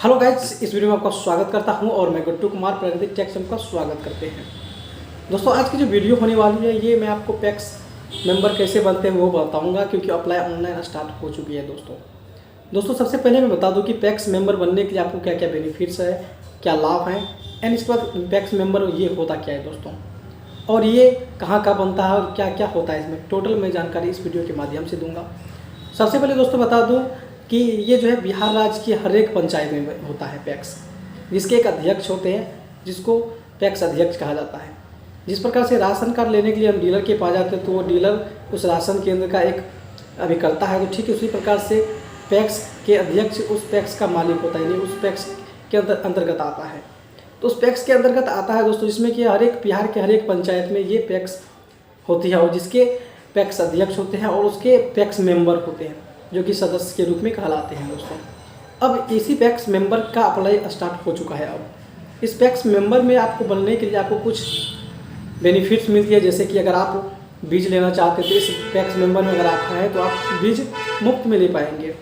Hello guys, इस video में आपका स्वागत करता हूं और मैं गुड्डू कुमार प्रगति टेक्स का स्वागत करते हैं। दोस्तों, आज की जो वीडियो होने वाली है ये मैं आपको पैक्स मेंबर कैसे बनते हैं वो बताऊंगा, क्योंकि अप्लाई ऑनलाइन स्टार्ट हो चुकी है। दोस्तों सबसे पहले मैं बता दूं कि पैक्स मेंबर बनने के लिए आपको क्या क्या बेनिफिट्स है, क्या लाभ हैं, एंड इसके बाद पैक्स मेंबर ये होता क्या है दोस्तों, और ये कहाँ बनता है और क्या क्या होता है इसमें, टोटल मैं जानकारी इस वीडियो के माध्यम से दूँगा। सबसे पहले दोस्तों बता दूँ कि ये जो है बिहार राज्य की हर एक पंचायत में होता है पैक्स, जिसके एक अध्यक्ष होते हैं जिसको पैक्स अध्यक्ष कहा जाता है। जिस प्रकार से राशन कार्ड लेने के लिए हम डीलर के पास जाते हैं तो वो डीलर उस राशन केंद्र का एक अभिकर्ता है, तो ठीक उसी प्रकार से पैक्स के अध्यक्ष उस पैक्स का मालिक होता है, यानी उस पैक्स के अंतर्गत आता है। तो उस पैक्स के अंतर्गत आता है दोस्तों, जिसमें कि हर एक बिहार के हर एक पंचायत में ये पैक्स होती है और जिसके पैक्स अध्यक्ष होते हैं और उसके पैक्स मेंबर होते हैं जो कि सदस्य के रूप में कहलाते हैं दोस्तों। अब इसी पैक्स मेंबर का अप्लाई स्टार्ट हो चुका है। अब इस पैक्स मेंबर में आपको बनने के लिए आपको कुछ बेनिफिट्स मिलती है, जैसे कि अगर आप बीज लेना चाहते हैं तो इस पैक्स मेंबर में अगर आप हैं तो आप बीज मुफ्त में ले पाएंगे।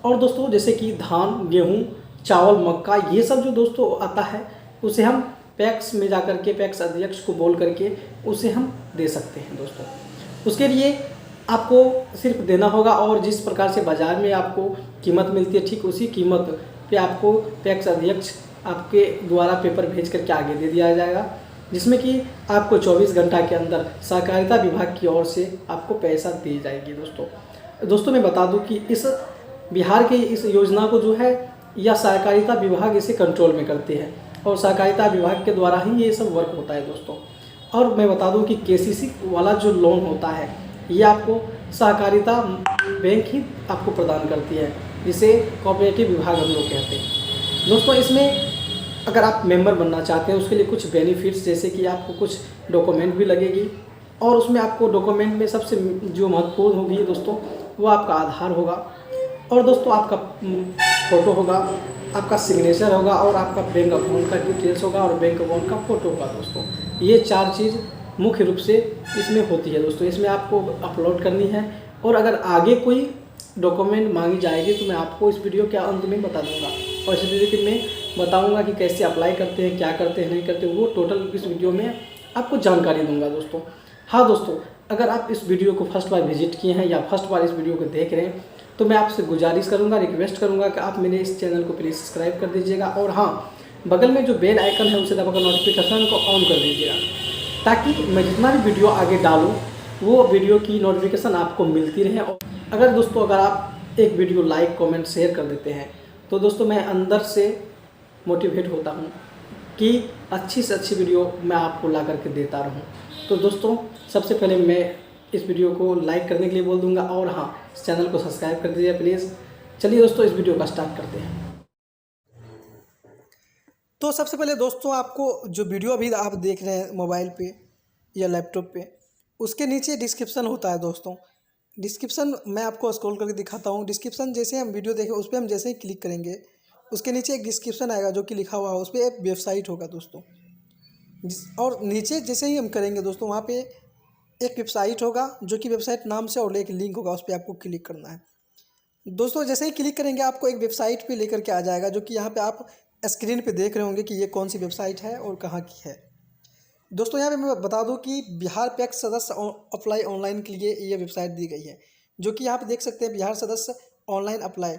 और दोस्तों जैसे कि धान, गेहूँ, चावल, मक्का, ये सब जो दोस्तों आता है उसे हम पैक्स में जाकर के पैक्स अध्यक्ष को बोल करके उसे हम दे सकते हैं दोस्तों। उसके लिए आपको सिर्फ देना होगा और जिस प्रकार से बाज़ार में आपको कीमत मिलती है ठीक उसी कीमत पे आपको पैक्स अध्यक्ष आपके द्वारा पेपर भेज करके आगे दे दिया जाएगा, जिसमें कि आपको 24 घंटा के अंदर सहकारिता विभाग की ओर से आपको पैसा दी जाएगी दोस्तों मैं बता दूं कि इस बिहार की इस योजना को जो है या सहकारिता विभाग इसे कंट्रोल में करती है और सहकारिता विभाग के द्वारा ही ये सब वर्क होता है दोस्तों। और मैं बता दूं कि केसीसी वाला जो लोन होता है ये आपको सहकारिता बैंक ही आपको प्रदान करती है, जिसे कोऑपरेटिव विभाग हम लोग कहते हैं दोस्तों। इसमें अगर आप मेंबर बनना चाहते हैं उसके लिए कुछ बेनिफिट्स, जैसे कि आपको कुछ डॉक्यूमेंट भी लगेगी और उसमें आपको डॉक्यूमेंट में सबसे जो महत्वपूर्ण होगी दोस्तों वो आपका आधार होगा और दोस्तों आपका फ़ोटो होगा, आपका सिग्नेचर होगा और आपका बैंक अकाउंट का डिटेल्स होगा और बैंक अकाउंट का फ़ोटो होगा दोस्तों। ये 4 चीज़ मुख्य रूप से इसमें होती है दोस्तों, इसमें आपको अपलोड करनी है। और अगर आगे कोई डॉक्यूमेंट मांगी जाएगी तो मैं आपको इस वीडियो के अंत में बता दूंगा और इस वीडियो में बताऊंगा कि कैसे अप्लाई करते हैं, क्या करते हैं, नहीं करते, वो टोटल इस वीडियो में आपको जानकारी दूंगा दोस्तों। हाँ दोस्तों, अगर आप इस वीडियो को फर्स्ट बार विजिट किए हैं या फर्स्ट बार इस वीडियो को देख रहे हैं तो मैं आपसे गुजारिश करूँगा, रिक्वेस्ट करूँगा कि आप मेरे इस चैनल को प्लीज़ सब्सक्राइब कर दीजिएगा और हाँ, बगल में जो बेल आइकन है उसे दबाकर नोटिफिकेशन को ऑन कर दीजिएगा, ताकि मैं जितना भी वीडियो आगे डालूँ वो वीडियो की नोटिफिकेशन आपको मिलती रहे। और अगर आप एक वीडियो लाइक, कमेंट, शेयर कर देते हैं तो दोस्तों मैं अंदर से मोटिवेट होता हूँ कि अच्छी से अच्छी वीडियो मैं आपको ला करके देता रहूँ। तो दोस्तों सबसे पहले मैं इस वीडियो को लाइक करने के लिए बोल दूँगा और हाँ, इस चैनल को सब्सक्राइब कर दीजिए प्लीज़। चलिए दोस्तों इस वीडियो का स्टार्ट करते हैं। तो सबसे पहले दोस्तों आपको जो वीडियो अभी आप देख रहे हैं मोबाइल पे या लैपटॉप पे, उसके नीचे डिस्क्रिप्शन होता है दोस्तों। डिस्क्रिप्शन मैं आपको स्क्रॉल करके दिखाता हूँ। डिस्क्रिप्शन जैसे हम वीडियो देखें उस पर हम जैसे ही क्लिक करेंगे उसके नीचे एक डिस्क्रिप्शन आएगा जो कि लिखा हुआ है, उस पर एक वेबसाइट होगा दोस्तों। और नीचे जैसे ही हम करेंगे दोस्तों वहाँ पे एक वेबसाइट होगा जो कि वेबसाइट नाम से और एक लिंक होगा, उस पर आपको क्लिक करना है दोस्तों। जैसे ही क्लिक करेंगे आपको एक वेबसाइट पे लेकर के आ जाएगा, जो कि यहाँ पे आप स्क्रीन पे देख रहे होंगे कि ये कौन सी वेबसाइट है और कहाँ की है दोस्तों। यहाँ पे मैं बता दूँ कि बिहार पैक्स सदस्य अप्लाई ऑनलाइन के लिए ये वेबसाइट दी गई है, जो कि यहाँ पे देख सकते हैं बिहार सदस्य ऑनलाइन अप्लाई।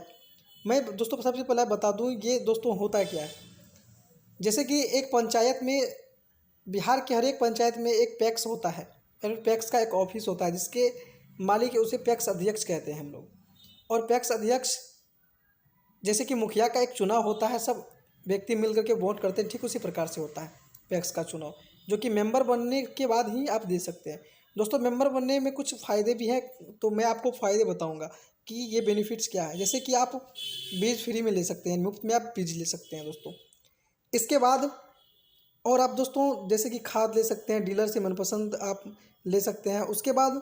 मैं दोस्तों सबसे पहले बता दूँ ये दोस्तों होता क्या है। जैसे कि एक पंचायत में, बिहार के हर एक पंचायत में एक पैक्स होता है, पैक्स का एक ऑफिस होता है जिसके मालिक उसे पैक्स अध्यक्ष कहते हैं हम लोग। और पैक्स अध्यक्ष जैसे कि मुखिया का एक चुनाव होता है, सब व्यक्ति मिल करके वोट करते हैं, ठीक उसी प्रकार से होता है पैक्स का चुनाव, जो कि मेंबर बनने के बाद ही आप दे सकते हैं दोस्तों। मेंबर बनने में कुछ फ़ायदे भी हैं, तो मैं आपको फ़ायदे बताऊंगा कि ये बेनिफिट्स क्या है। जैसे कि आप बीज फ्री में ले सकते हैं, मुफ्त में आप बीज ले सकते हैं दोस्तों। इसके बाद और आप दोस्तों जैसे कि खाद ले सकते हैं, डीलर से मनपसंद आप ले सकते हैं। उसके बाद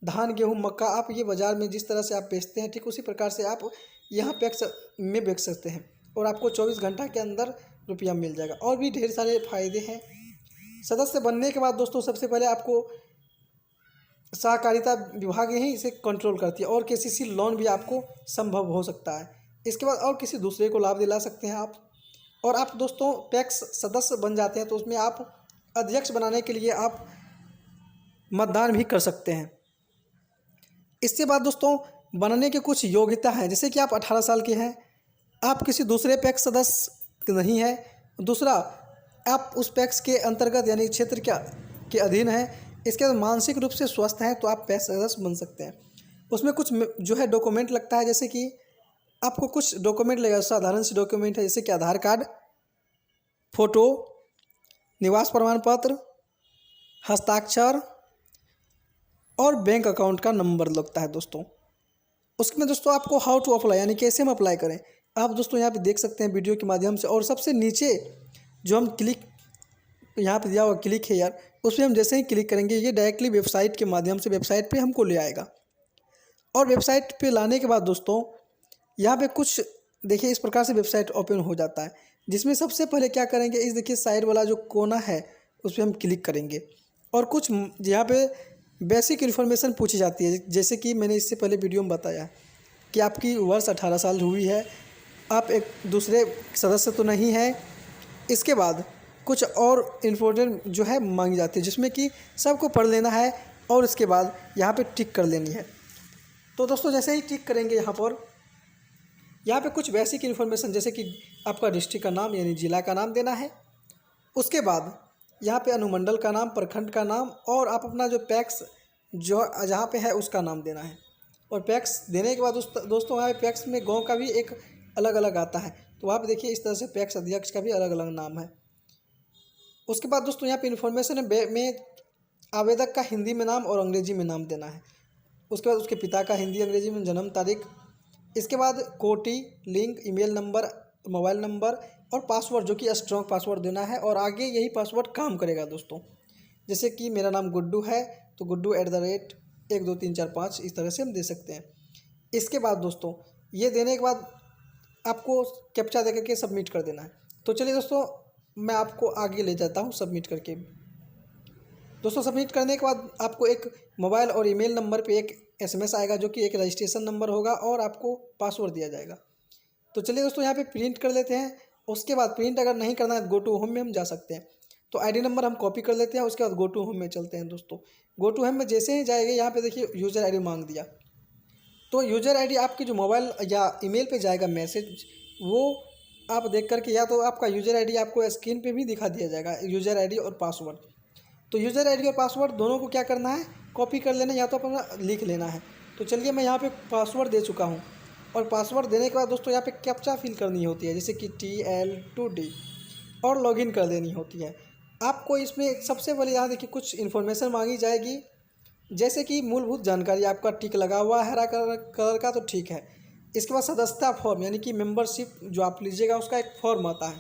धान, गेहूँ, मक्का आप ये बाज़ार में जिस तरह से आप बेचते हैं ठीक उसी प्रकार से आप यहाँ पैक्स में बेच सकते हैं और आपको 24 घंटा के अंदर रुपया मिल जाएगा। और भी ढेर सारे फ़ायदे हैं। सदस्य बनने के बाद दोस्तों सबसे पहले आपको सहकारिता विभाग ही इसे कंट्रोल करती है और केसीसी लोन भी आपको संभव हो सकता है। इसके बाद और किसी दूसरे को लाभ दिला सकते हैं आप। और आप दोस्तों पैक्स सदस्य बन जाते हैं तो उसमें आप अध्यक्ष बनाने के लिए आप मतदान भी कर सकते हैं। इसके बाद दोस्तों बनने की कुछ योग्यता है, जैसे कि आप 18 साल के हैं, आप किसी दूसरे पैक्स सदस्य नहीं है, दूसरा आप उस पैक्स के अंतर्गत यानी क्षेत्र के अधीन हैं, इसके बाद मानसिक रूप से स्वस्थ हैं तो आप पैक्स सदस्य बन सकते हैं। उसमें कुछ जो है डॉक्यूमेंट लगता है, जैसे कि आपको कुछ डॉक्यूमेंट लगेगा, साधारण से डॉक्यूमेंट है, जैसे कि आधार कार्ड, फोटो, निवास प्रमाण पत्र, हस्ताक्षर और बैंक अकाउंट का नंबर लगता है दोस्तों। उसमें दोस्तों आपको हाउ टू अप्लाई यानी कैसे हम अप्लाई करें, आप दोस्तों यहाँ पे देख सकते हैं वीडियो के माध्यम से। और सबसे नीचे जो हम क्लिक यहाँ पे दिया हुआ क्लिक है यार, उस पर हम जैसे ही क्लिक करेंगे ये डायरेक्टली वेबसाइट के माध्यम से वेबसाइट पे हमको ले आएगा। और वेबसाइट पे लाने के बाद दोस्तों यहाँ पे कुछ देखिए इस प्रकार से वेबसाइट ओपन हो जाता है, जिसमें सबसे पहले क्या करेंगे, इस देखिए साइड वाला जो कोना है उस पर हम क्लिक करेंगे और कुछ यहाँ पे बेसिक इन्फॉर्मेशन पूछी जाती है, जैसे कि मैंने इससे पहले वीडियो में बताया कि आपकी वर्ष 18 साल हुई है, आप एक दूसरे सदस्य तो नहीं है। इसके बाद कुछ और इम्पोर्टेंट जो है मांगी जाती है, जिसमें कि सबको पढ़ लेना है और इसके बाद यहाँ पे टिक कर लेनी है। तो दोस्तों जैसे ही टिक करेंगे यहाँ पे कुछ बेसिक इन्फॉर्मेशन, जैसे कि आपका डिस्ट्रिक्ट का नाम यानी ज़िला का नाम देना है। उसके बाद यहाँ पे अनुमंडल का नाम, प्रखंड का नाम और आप अपना जो पैक्स जो जहाँ पे है उसका नाम देना है। और पैक्स देने के बाद दोस्तों यहाँ पे पैक्स में गांव का भी एक अलग अलग आता है, तो वहाँ पे देखिए इस तरह से पैक्स अध्यक्ष का भी अलग अलग नाम है। उसके बाद दोस्तों यहाँ पे इन्फॉर्मेशन में आवेदक का हिंदी में नाम और अंग्रेजी में नाम देना है। उसके बाद उसके पिता का हिंदी अंग्रेजी में जन्म तारीख, इसके बाद कोटि, link, email number, mobile number और पासवर्ड जो कि स्ट्रॉन्ग पासवर्ड देना है। और आगे यही पासवर्ड काम करेगा दोस्तों, जैसे कि मेरा नाम गुड्डू है तो गुड्डू @12345 इस तरह से हम दे सकते हैं। इसके बाद दोस्तों ये देने के बाद आपको कैप्चा दे करके सबमिट कर देना है। तो चलिए दोस्तों मैं आपको आगे ले जाता हूँ सबमिट करके। दोस्तों सबमिट करने के बाद आपको एक मोबाइल और ईमेल नंबर पे एक SMS आएगा, जो कि एक रजिस्ट्रेशन नंबर होगा और आपको पासवर्ड दिया जाएगा। तो चलिए दोस्तों यहाँ पे प्रिंट कर लेते हैं। उसके बाद प्रिंट अगर नहीं करना है गो टू होम में हम जा सकते हैं। तो ID नंबर हम कॉपी कर लेते हैं, उसके बाद गो टू होम में चलते हैं दोस्तों। गो टू होम में जैसे ही जाएंगे यहाँ पे देखिए यूज़र ID मांग दिया, तो यूज़र ID आपकी जो मोबाइल या ईमेल पे जाएगा मैसेज, वो आप देख करके या तो आपका यूज़र ID आपको स्क्रीन पे भी दिखा दिया जाएगा, यूज़र ID और पासवर्ड। तो यूज़र ID और पासवर्ड दोनों को क्या करना है, कॉपी कर लेना या तो अपना लिख लेना है। तो चलिए मैं यहाँ पे पासवर्ड दे चुका हूँ और पासवर्ड देने के बाद दोस्तों यहाँ पे कैप्चा फिल करनी होती है, जैसे कि TL2D और लॉगिन कर देनी होती है। आपको इसमें सबसे पहले यहाँ देखिए कुछ इन्फॉर्मेशन मांगी जाएगी, जैसे कि मूलभूत जानकारी, आपका टिक लगा हुआ है हरा कलर का तो ठीक है। इसके बाद सदस्यता फॉर्म यानी कि मेंबरशिप जो आप लीजिएगा उसका एक फॉर्म आता है,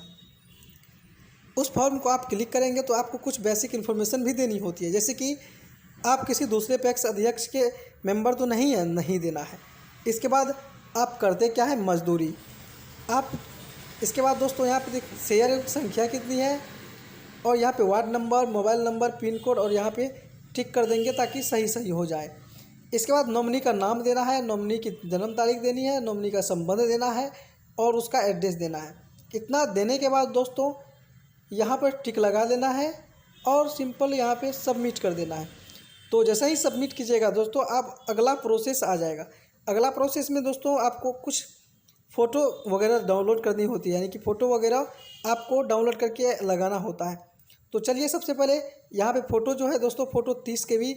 उस फॉर्म को आप क्लिक करेंगे तो आपको कुछ बेसिक इन्फॉर्मेशन भी देनी होती है, जैसे कि आप किसी दूसरे पैक्स अध्यक्ष के मेंबर तो नहीं है, नहीं देना है। इसके बाद आप करते क्या है, मजदूरी आप। इसके बाद दोस्तों यहाँ पे शेयर संख्या कितनी है और यहाँ पे ward number, mobile number, pin code और यहाँ पे टिक कर देंगे ताकि सही हो जाए। इसके बाद नॉमिनी का नाम देना है, नॉमिनी की जन्म तारीख देनी है, नॉमिनी का संबंध देना है और उसका एड्रेस देना है। इतना देने के बाद दोस्तों यहाँ पर टिक लगा देना है और सिंपल यहाँ पे सबमिट कर देना है। तो जैसे ही सबमिट कीजिएगा दोस्तों आप अगला प्रोसेस आ जाएगा। अगला प्रोसेस में दोस्तों आपको कुछ फ़ोटो वगैरह डाउनलोड करनी होती है, यानी कि फ़ोटो वगैरह आपको डाउनलोड करके लगाना होता है। तो चलिए सबसे पहले यहाँ पे फ़ोटो जो है दोस्तों, फ़ोटो 30 KB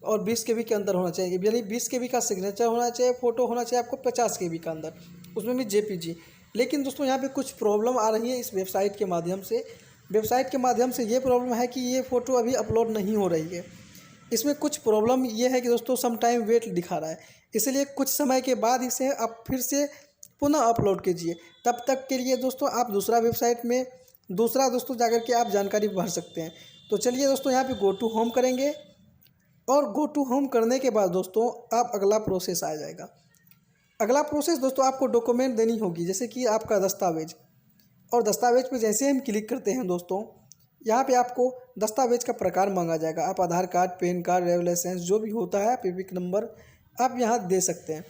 और 20 KB के अंदर होना चाहिए, यानी 20 KB का सिग्नेचर होना चाहिए, फ़ोटो होना चाहिए आपको 50 KB का अंदर, उसमें भी JPG। लेकिन दोस्तों यहाँ पे कुछ प्रॉब्लम आ रही है इस वेबसाइट के माध्यम से। वेबसाइट के माध्यम से ये प्रॉब्लम है कि ये फ़ोटो अभी अपलोड नहीं हो रही है। इसमें कुछ प्रॉब्लम ये है कि दोस्तों सम टाइम वेट दिखा रहा है, इसलिए कुछ समय के बाद इसे आप फिर से पुनः अपलोड कीजिए। तब तक के लिए दोस्तों आप दूसरा वेबसाइट में दोस्तों जाकर के आप जानकारी भर सकते हैं। तो चलिए दोस्तों यहाँ पे गो टू होम करेंगे और गो टू होम करने के बाद दोस्तों आप अगला प्रोसेस आ जाएगा। अगला प्रोसेस दोस्तों आपको डॉक्यूमेंट देनी होगी, जैसे कि आपका दस्तावेज। और दस्तावेज पे जैसे ही हम क्लिक करते हैं दोस्तों यहाँ पे आपको दस्तावेज का प्रकार मांगा जाएगा। आप Aadhaar card, PAN card, driving licence जो भी होता है, पिक नंबर आप यहाँ दे सकते हैं।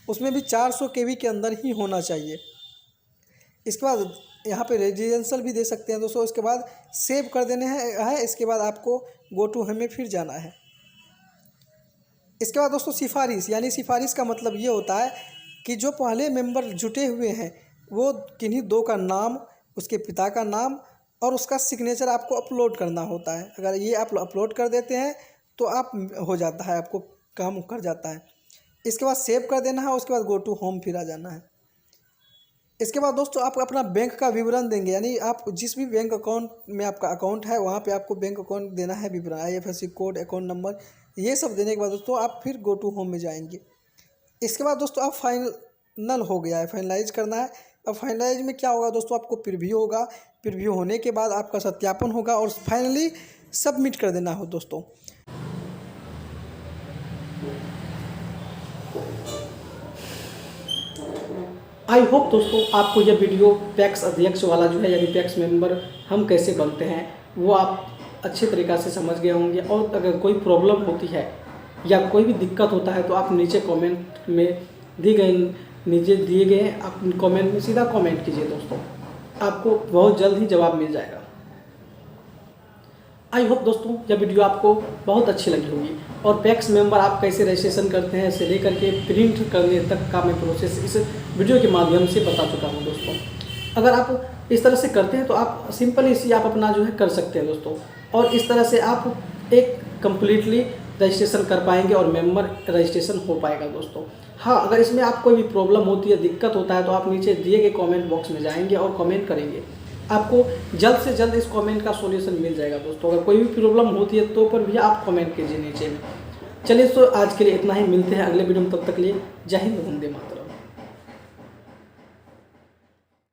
उसमें भी 400 KB के अंदर ही होना चाहिए। इसके बाद यहाँ पे रेजिडेंशियल भी दे सकते हैं दोस्तों। इसके बाद सेव कर देने है। इसके बाद आपको गो टू होम में फिर जाना है। इसके बाद दोस्तों सिफारिश, यानी सिफारिश का मतलब ये होता है कि जो पहले मेंबर जुटे हुए हैं वो किन्हीं दो का नाम, उसके पिता का नाम और उसका सिग्नेचर आपको अपलोड करना होता है। अगर ये आप अपलोड कर देते हैं तो आप हो जाता है, आपको काम कर जाता है। इसके बाद सेव कर देना है। उसके बाद गो टू होम फिर आ जाना है। इसके बाद दोस्तों आप अपना बैंक का विवरण देंगे, यानी आप जिस भी बैंक अकाउंट में आपका अकाउंट है वहाँ पे आपको बैंक अकाउंट देना है विवरण, IFSC कोड, अकाउंट नंबर, ये सब देने के बाद दोस्तों आप फिर गो टू होम में जाएंगे। इसके बाद दोस्तों आप फाइनल हो गया है, फाइनलाइज करना है। अब फाइनलाइज में क्या होगा दोस्तों, आपको प्रीव्यू होगा। प्रीव्यू होने के बाद आपका सत्यापन होगा और फाइनली सबमिट कर देना हो दोस्तों। आई होप दोस्तों आपको यह वीडियो पैक्स अध्यक्ष वाला जो है, यानी पैक्स मेंबर हम कैसे बनते हैं, वो आप अच्छे तरीक़ा से समझ गए होंगे। और अगर कोई प्रॉब्लम होती है या कोई भी दिक्कत होता है तो आप नीचे कमेंट में नीचे दिए गए आप कमेंट में सीधा कमेंट कीजिए दोस्तों, आपको बहुत जल्द ही जवाब मिल जाएगा। आई होप दोस्तों यह वीडियो आपको बहुत अच्छी लगी होगी। और पैक्स मेंबर आप कैसे रजिस्ट्रेशन करते हैं से लेकर के प्रिंट करने तक का मैं प्रोसेस इस वीडियो के माध्यम से बता चुका हूं दोस्तों। अगर आप इस तरह से करते हैं तो आप सिंपल इसी आप अपना जो है कर सकते हैं दोस्तों। और इस तरह से आप एक कम्प्लीटली रजिस्ट्रेशन कर पाएंगे और मेंबर रजिस्ट्रेशन हो पाएगा दोस्तों। हाँ, अगर इसमें आप कोई भी प्रॉब्लम होती है, दिक्कत होता है तो आप नीचे दिए गए कमेंट बॉक्स में जाएंगे और कमेंट करेंगे, आपको जल्द से जल्द इस कमेंट का सॉल्यूशन मिल जाएगा दोस्तों। अगर कोई भी प्रॉब्लम होती है तो पर भी आप कमेंट कीजिए नीचे में। चलिए तो आज के लिए इतना ही, मिलते हैं अगले वीडियो में, तब तक लिए जय हिंद, वंदे मातरम।